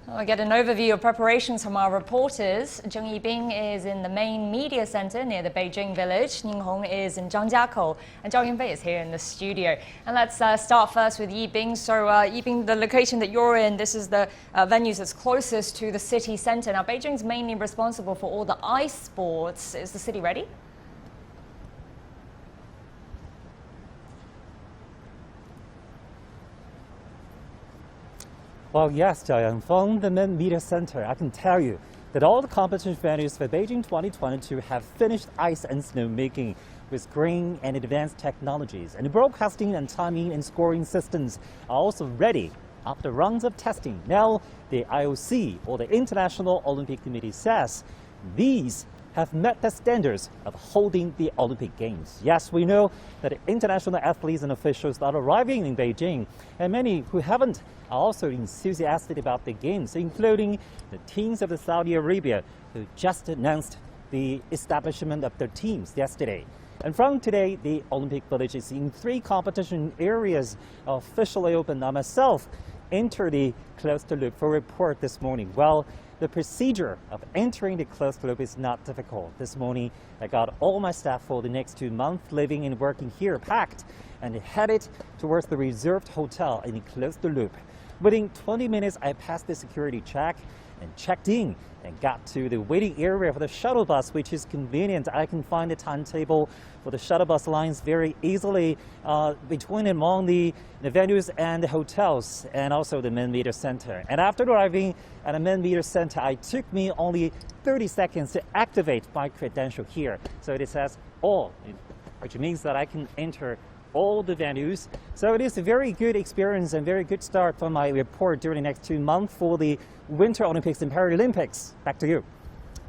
I get an overview of preparations from our reporters. Yibing is in the main media center near the Beijing village. Ning is in Zhangjiakou, and Zhao Yunfei is here in the studio. And let's start first with Yibing. So, Yibing, the location that you're in, this is the venue that's closest to the city center. Now, Beijing's mainly responsible for all the ice sports. Is the city ready? Well, yes, Jiayang, from the main media center, I can tell you that all the competition venues for Beijing 2022 have finished ice and snow making with green and advanced technologies. And the broadcasting and timing and scoring systems are also ready after rounds of testing. Now, the IOC, or the International Olympic Committee, says these have met the standards of holding the Olympic Games. Yes, we know that international athletes and officials are arriving in Beijing, and many who haven't are also enthusiastic about the Games, including the teams of Saudi Arabia, who just announced the establishment of their teams yesterday. And from today, the Olympic Village is in 3 competition areas officially open. I myself entered the closed loop for a report this morning. Well, the procedure of entering the closed loop is not difficult. This morning, I got all my staff for the next 2 months living and working here packed and headed towards the reserved hotel in the closed loop. Within 20 minutes, I passed the security check and checked in and got to the waiting area for the shuttle bus, which is convenient. I can find the timetable for the shuttle bus lines very easily between and among the venues and the hotels, and also the main media center. And after arriving at the main media center, it took me only 30 seconds to activate my credential here. So it says all, which means that I can enter all the venues. So it is a very good experience and very good start for my report during the next 2 months for the Winter Olympics and Paralympics. Back to you.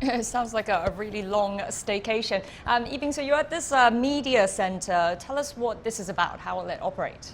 It sounds like a really long staycation. Yibing, so you're at this media center. Tell us what this is about. How will it operate?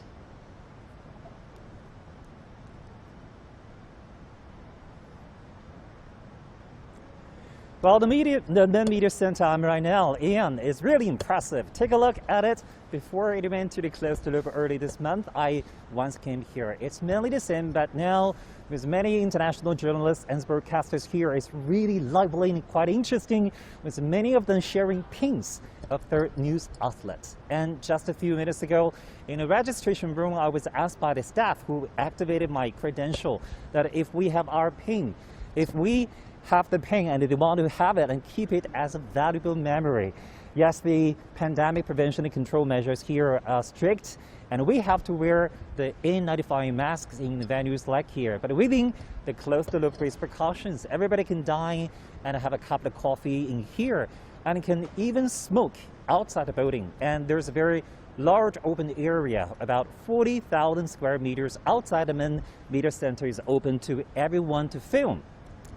Well, the main media center I'm right now in is really impressive. Take a look at it. Before it went to the closed loop early this month, I once came here. It's mainly the same, but now with many international journalists and broadcasters here, it's really lively and quite interesting, with many of them sharing pins of their news outlets. And just a few minutes ago, in a registration room, I was asked by the staff who activated my credential that if we have our pin, if we have the pin and they want to have it and keep it as a valuable memory. Yes, the pandemic prevention and control measures here are strict, and we have to wear the N95 masks in venues like here. But within the closed loop precautions, everybody can dine and have a cup of coffee in here, and can even smoke outside the building. And there's a very large open area, about 40,000 square meters outside the main media center is open to everyone to film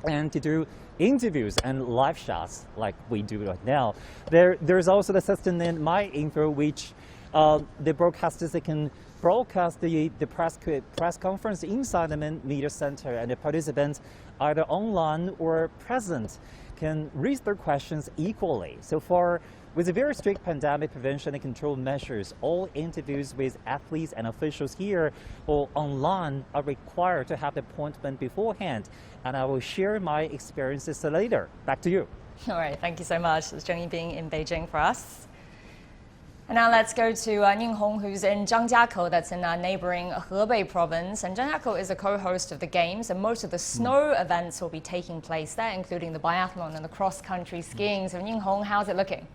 and to do interviews and live shots like we do right now. There's also the system in My Info, which the broadcasters, they can broadcast the press conference inside the main media center, and the participants, either online or present, can raise their questions equally. So far, with the very strict pandemic prevention and control measures, all interviews with athletes and officials here or online are required to have the appointment beforehand. And I will share my experiences later. Back to you. All right, thank you so much. It's Zheng Yibing in Beijing for us. And now let's go to Ning, who's in Zhangjiakou, that's in neighboring Hebei province. And Zhangjiakou is a co-host of the Games, and most of the snow events will be taking place there, including the biathlon and the cross-country skiing. So Ning, how's it looking?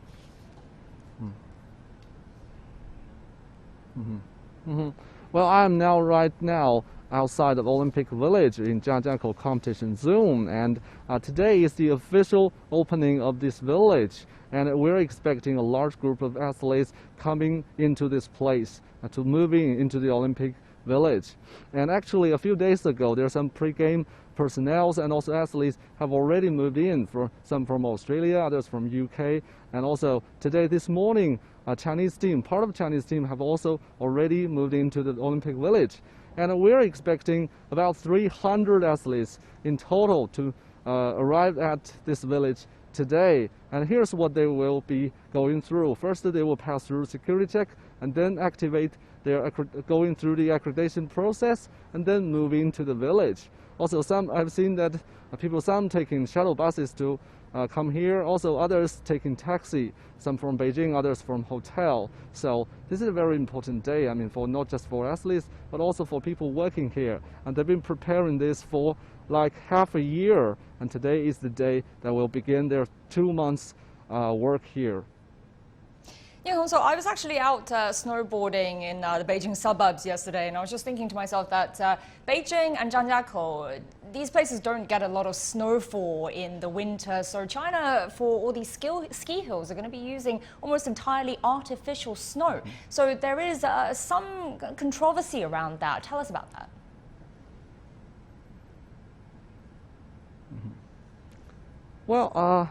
Well, I'm now right now outside of Olympic Village in Zhangjiakou competition zone, and today is the official opening of this village, and we're expecting a large group of athletes coming into this place to moving into the Olympic Village. And actually, a few days ago, there's some pre-game personnel and also athletes have already moved in, for some from Australia, others from UK, and also today, this morning, a Chinese team, part of the Chinese team, have also already moved into the Olympic Village. And we're expecting about 300 athletes in total to arrive at this village today. And here's what they will be going through. First, they will pass through security check and then activate their going through the accreditation process and then move into the village. Also, I've seen that some taking shuttle buses to come here. Also, others taking taxi. Some from Beijing, others from hotel. So this is a very important day. I mean, for not just for athletes, but also for people working here. And they've been preparing this for like half a year. And today is the day that will begin their 2 months work here. Yeah, so I was actually out snowboarding in the Beijing suburbs yesterday, and I was just thinking to myself that Beijing and Zhangjiakou, these places don't get a lot of snowfall in the winter. So China, for all these ski hills, are going to be using almost entirely artificial snow. So there is some controversy around that. Tell us about that. Well,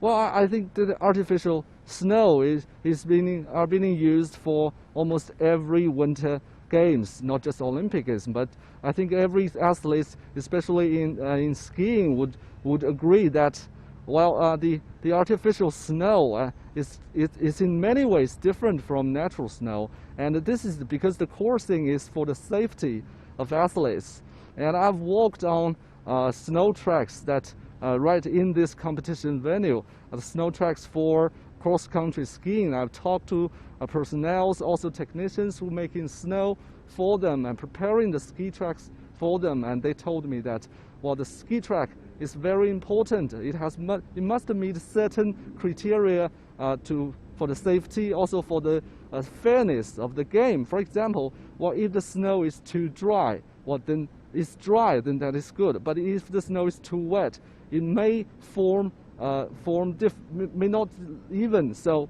I think that the artificial snow is being used for almost every winter games, not just Olympics. But I think every athlete, especially in skiing, would agree that the artificial snow is in many ways different from natural snow, and this is because the core thing is for the safety of athletes. And I've walked on snow tracks that right in this competition venue, the snow tracks for cross-country skiing. I've talked to personnel, also technicians who are making snow for them and preparing the ski tracks for them, and they told me that the ski track is very important. It must meet certain criteria for the safety, also for the fairness of the game. For example, if the snow is too dry, then it's dry, then that is good. But if the snow is too wet, it may may not even, so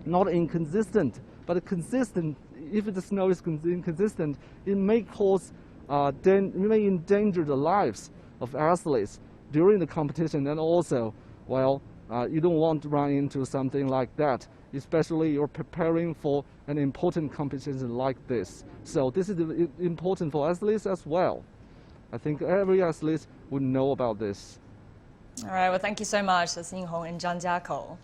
not inconsistent, but consistent. If the snow is inconsistent, it may cause, it may endanger the lives of athletes during the competition, and also, you don't want to run into something like that, especially you're preparing for an important competition like this. So this is important for athletes as well. I think every athlete would know about this. All right, well, thank you so much. That's Ning in Zhangjiakou.